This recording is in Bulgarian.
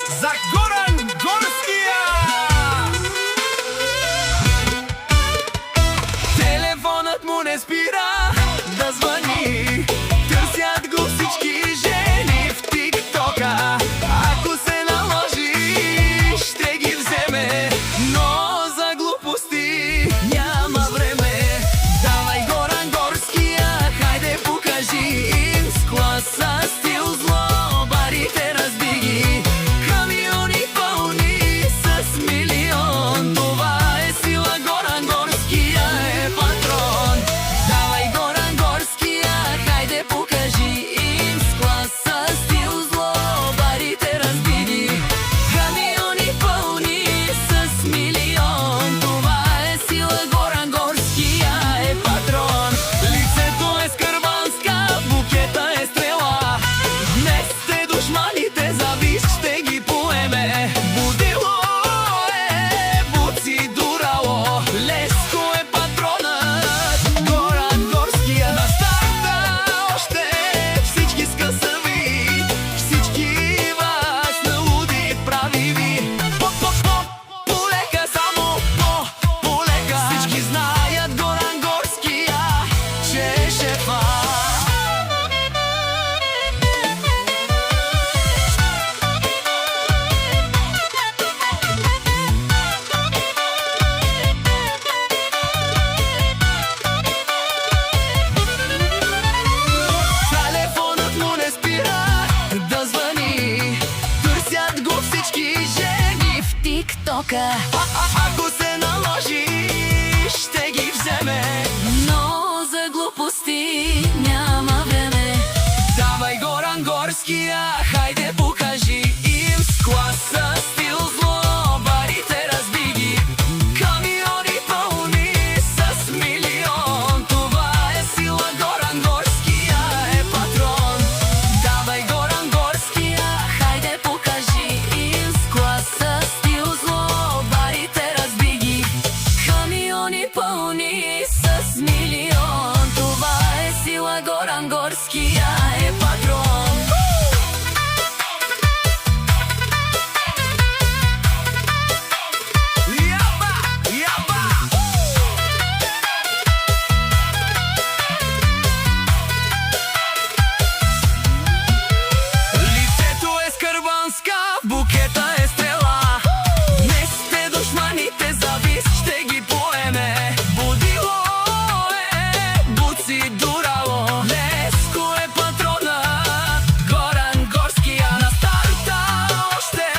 за Горан Горския! Телефонът му не спира да звъни, търсят го всички жени в тиктока. Ако се наложи, ще ги вземе, но за глупости няма време. Давай Горан Горския, хайде покажи им с класа, стил, зло, барите раздиги. Камиони пълни с милион, това е сила, Горан Горския е патрон. Давай Горан Горския, хайде покажи им с класа, стил, зло, барите раздиги. Камиони пълни с милион, това е сила, Горан Горския е патрон. Лицето е с кърванска, букета е стрела. Днес сте душманите, завис ще ги поеме. Будило е, буци дурало, Леско е патронът, Горан Горския. На старта още всички скъсави, всички вас на луди прави ви. Полека, само полека, всички знаят Горан Горския, че е шефа. Телефонът му не спира да звъни, търсят го всички жени в тиктока.